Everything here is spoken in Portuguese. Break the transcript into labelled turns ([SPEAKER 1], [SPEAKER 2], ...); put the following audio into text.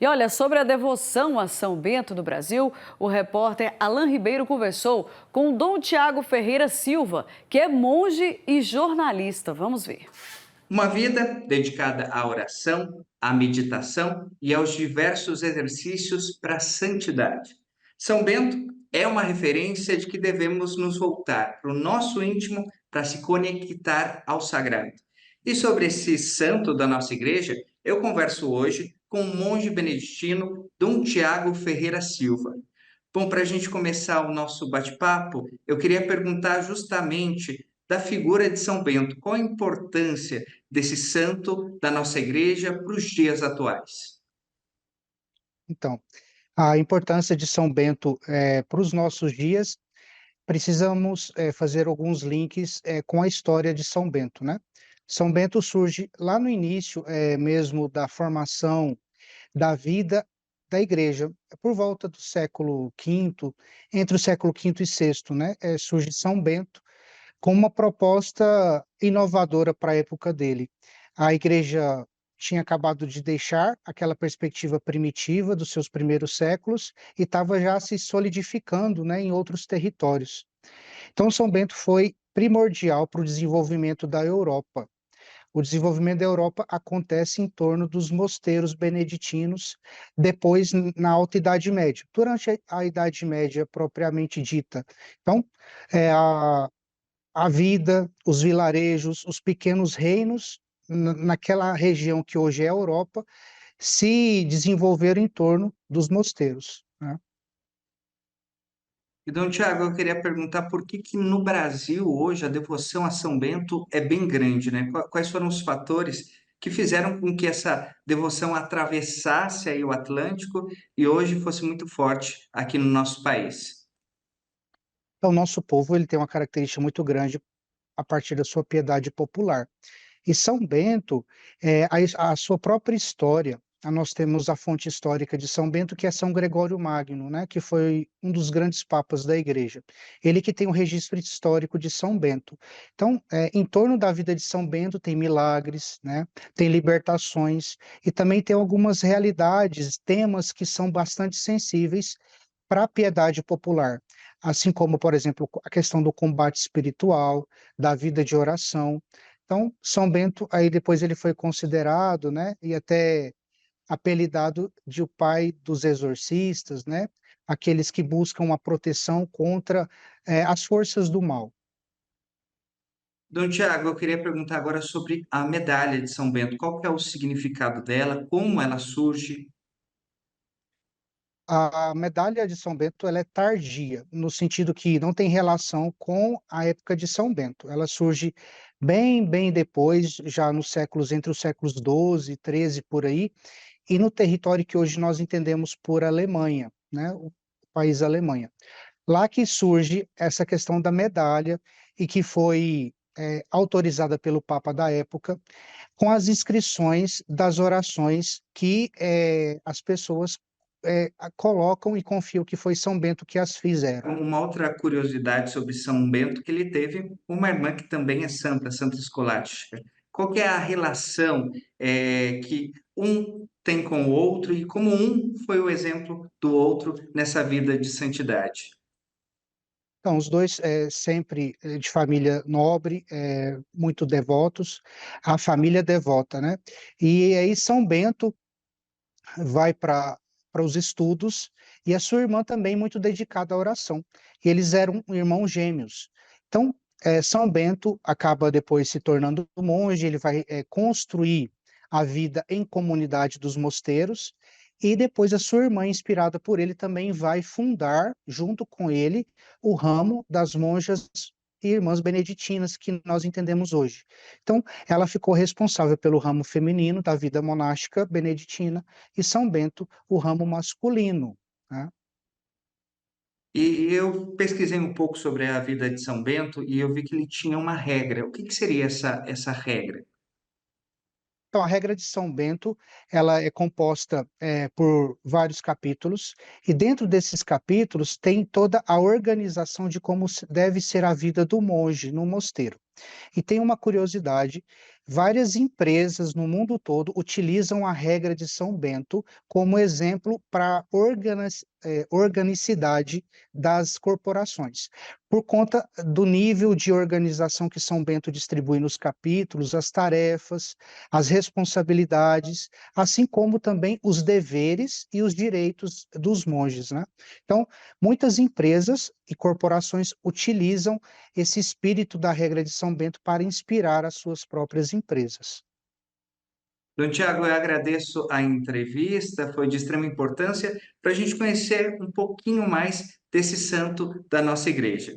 [SPEAKER 1] E olha, sobre a devoção a São Bento no Brasil, o repórter Alain Ribeiro conversou com Dom Tiago Ferreira Silva, que é monge e jornalista. Vamos ver.
[SPEAKER 2] Uma vida dedicada à oração, à meditação e aos diversos exercícios para a santidade. São Bento é uma referência de que devemos nos voltar para o nosso íntimo para se conectar ao sagrado. E sobre esse santo da nossa igreja, eu converso hoje com o monge beneditino Dom Tiago Ferreira Silva. Bom, para a gente começar o nosso bate-papo, eu queria perguntar justamente da figura de São Bento. Qual a importância desse santo da nossa igreja para os dias atuais?
[SPEAKER 3] Então, a importância de São Bento, para os nossos dias, precisamos, fazer alguns links, com a história de São Bento, né. São Bento surge lá no início, mesmo da formação da vida da igreja, por volta do século V, entre o século V e VI, né, surge São Bento com uma proposta inovadora para a época dele. A igreja tinha acabado de deixar aquela perspectiva primitiva dos seus primeiros séculos e estava já se solidificando, né, em outros territórios. Então, São Bento foi primordial para o desenvolvimento da Europa. O desenvolvimento da Europa acontece em torno dos mosteiros beneditinos, depois na Alta Idade Média, durante a Idade Média propriamente dita. Então, a vida, os vilarejos, os pequenos reinos naquela região que hoje é a Europa, se desenvolveram em torno dos mosteiros, né.
[SPEAKER 2] E, Dom Tiago, eu queria perguntar por que que no Brasil hoje a devoção a São Bento é bem grande, né? Quais foram os fatores que fizeram com que essa devoção atravessasse aí o Atlântico e hoje fosse muito forte aqui no nosso país?
[SPEAKER 3] Então, o nosso povo ele tem uma característica muito grande a partir da sua piedade popular. E São Bento, a sua própria história, nós temos a fonte histórica de São Bento, que é São Gregório Magno, né, que foi um dos grandes papas da igreja. Ele que tem o registro histórico de São Bento. Então, em torno da vida de São Bento tem milagres, né, tem libertações e também tem algumas realidades, temas que são bastante sensíveis para a piedade popular, assim como, por exemplo, a questão do combate espiritual, da vida de oração. Então, São Bento, aí depois ele foi considerado, né, e até apelidado de o pai dos exorcistas, né, aqueles que buscam uma proteção contra, as forças do mal.
[SPEAKER 2] Dom Tiago, eu queria perguntar agora sobre a medalha de São Bento. Qual que é o significado dela? Como ela surge?
[SPEAKER 3] A medalha de São Bento, ela é tardia, no sentido que não tem relação com a época de São Bento. Ela surge bem depois, já nos séculos entre os séculos 12, 13 por aí, e no território que hoje nós entendemos por Alemanha, né, o país Alemanha. Lá que surge essa questão da medalha e que foi, autorizada pelo papa da época, com as inscrições das orações que, as pessoas, colocam e confiam que foi São Bento que as fizeram.
[SPEAKER 2] Uma outra curiosidade sobre São Bento, que ele teve uma irmã que também é santa, Santa Escolástica. Qual que é a relação que um tem com o outro e como um foi o exemplo do outro nessa vida de santidade?
[SPEAKER 3] Então, os 2 sempre, de família nobre, muito devotos, a família devota, né. E aí São Bento vai para os estudos, e a sua irmã também muito dedicada à oração. E eles eram irmãos gêmeos. Então, São Bento acaba depois se tornando monge, ele vai, construir a vida em comunidade dos mosteiros, e depois a sua irmã, inspirada por ele, também vai fundar, junto com ele, o ramo das monjas e irmãs beneditinas que nós entendemos hoje. Então, ela ficou responsável pelo ramo feminino da vida monástica beneditina e São Bento, o ramo masculino, né.
[SPEAKER 2] E eu pesquisei um pouco sobre a vida de São Bento e eu vi que ele tinha uma regra. O que que seria essa regra?
[SPEAKER 3] Então, a regra de São Bento, ela é composta, por vários capítulos, e dentro desses capítulos tem toda a organização de como deve ser a vida do monge no mosteiro. E tem uma curiosidade, Várias empresas no mundo todo utilizam a regra de São Bento como exemplo para organicidade das corporações, por conta do nível de organização que São Bento distribui nos capítulos, as tarefas, as responsabilidades, assim como também os deveres e os direitos dos monges, né? Então, muitas empresas e corporações utilizam esse espírito da regra de São Bento para inspirar as suas próprias empresas.
[SPEAKER 2] Dom Tiago, eu agradeço a entrevista, foi de extrema importância para a gente conhecer um pouquinho mais desse santo da nossa igreja.